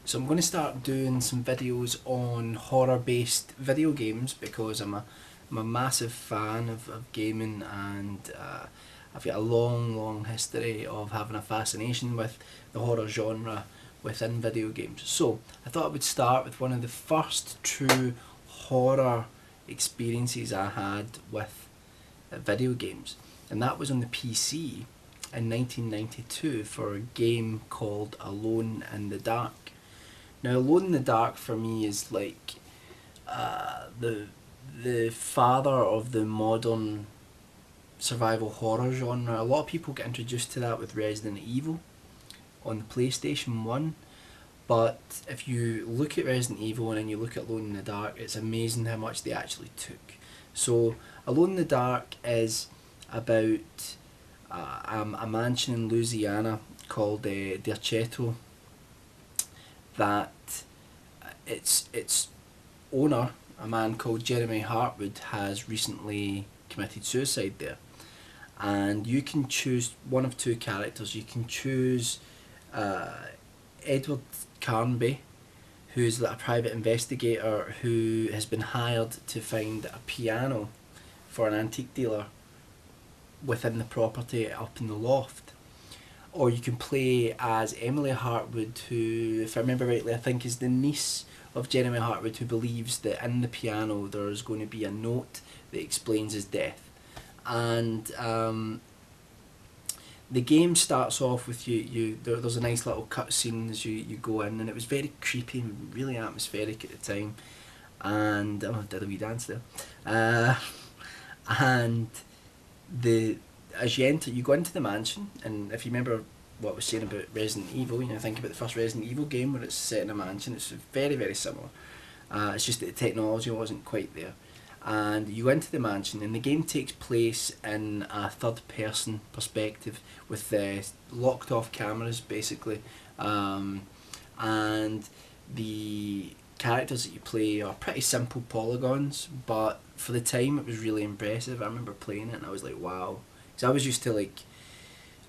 So I'm going to start doing some videos on horror-based video games because I'm a massive fan of gaming, and I've got a long history of having a fascination with the horror genre within video games. So I thought I would start with one of the first true horror experiences I had with video games, and that was on the PC in 1992 for a game called Alone in the Dark. Now, Alone in the Dark for me is like the father of the modern survival horror genre. A lot of people get introduced to that with Resident Evil on the PlayStation 1. But if you look at Resident Evil and then you look at Alone in the Dark, it's amazing how much they actually took. So, Alone in the Dark is about a mansion in Louisiana called Derceto, that its owner, a man called Jeremy Hartwood, has recently committed suicide there. And you can choose one of two characters. You can choose Edward Carnby, who's like a private investigator who has been hired to find a piano for an antique dealer within the property up in the loft. Or you can play as Emily Hartwood, who, if I remember rightly, I think is the niece of Jeremy Hartwood, who believes that in the piano there's going to be a note that explains his death. And the game starts off with there's a nice little cutscene as you go in, and it was very creepy and really atmospheric at the time. And I did a wee dance there. And as you enter, you go into the mansion, and if you remember what I was saying about Resident Evil, think about the first Resident Evil game where it's set in a mansion. It's very similar. It's just that the technology wasn't quite there. And you go into the mansion, and the game takes place in a third-person perspective with locked-off cameras, basically. And the characters that you play are pretty simple polygons, but for the time it was really impressive. I remember playing it and I was like, wow. Because I was used to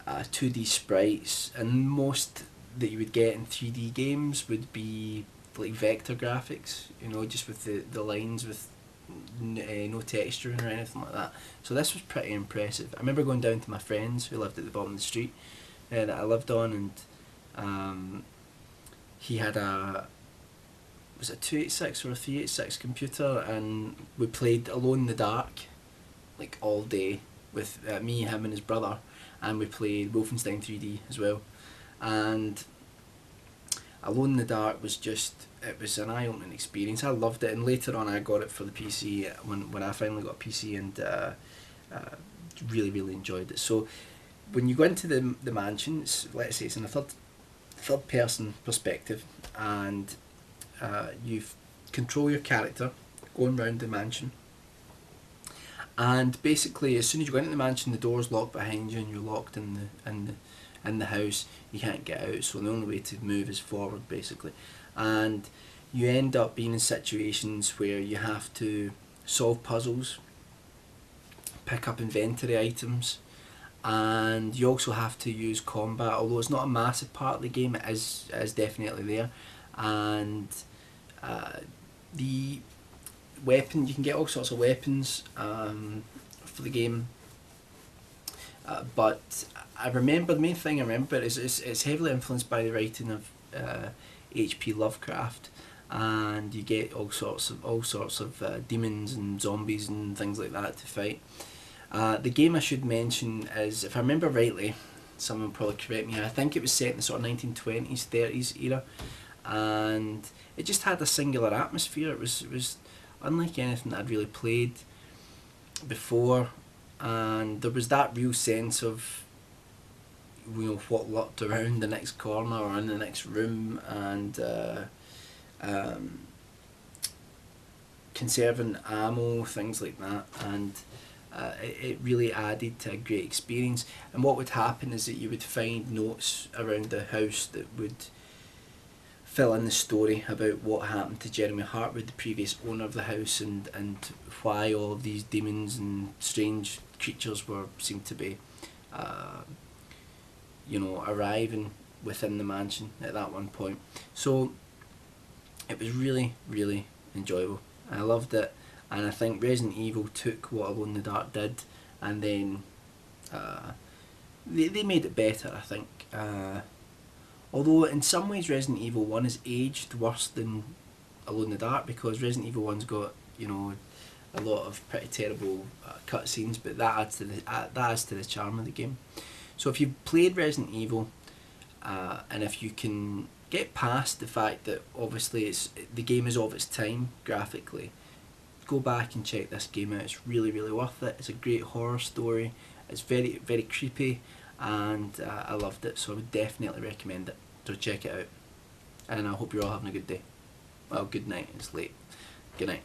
2D sprites, and most that you would get in 3D games would be like vector graphics, just with the lines with no texturing or anything like that. So this was pretty impressive. I remember going down to my friends who lived at the bottom of the street that I lived on, and he had was it a 286 or a 386 computer, and we played Alone in the Dark like all day with me, him and his brother, and we played Wolfenstein 3D as well. And Alone in the Dark was it was an eye-opening experience. I loved it, and later on I got it for the PC when I finally got a PC, and really enjoyed it. So when you go into the mansion, let's say it's in a third person perspective, and you control your character going around the mansion. And basically, as soon as you go into the mansion, the door's locked behind you, and you're locked in the house. You can't get out, so the only way to move is forward, basically. And you end up being in situations where you have to solve puzzles, pick up inventory items, and you also have to use combat. Although it's not a massive part of the game, it is definitely there. And the weapon, you can get all sorts of weapons for the game, but the main thing I remember is it's heavily influenced by the writing of H.P. Lovecraft, and you get all sorts of demons and zombies and things like that to fight. The game, I should mention, is, if I remember rightly, someone will probably correct me, I think it was set in the sort of 1920s, 30s era, and it just had a singular atmosphere. It was unlike anything that I'd really played before, and there was that real sense of what lurked around the next corner or in the next room, and conserving ammo, things like that, and it really added to a great experience. And what would happen is that you would find notes around the house that would fill in the story about what happened to Jeremy Hartwood, the previous owner of the house, and why all of these demons and strange creatures seemed to be arriving within the mansion at that one point. So it was really, really enjoyable. I loved it, and I think Resident Evil took what Alone in the Dark did, and then they made it better, I think. Although in some ways Resident Evil 1 is aged worse than Alone in the Dark, because Resident Evil 1's got, you know, a lot of pretty terrible cutscenes, but that adds to the charm of the game. So if you've played Resident Evil, and if you can get past the fact that obviously the game is of its time graphically, go back and check this game out. It's really, really worth it. It's a great horror story. It's very, very creepy, and I loved it, so I would definitely recommend it. So check it out, and I hope you're all having a good day. Well, good night. It's late. Good night.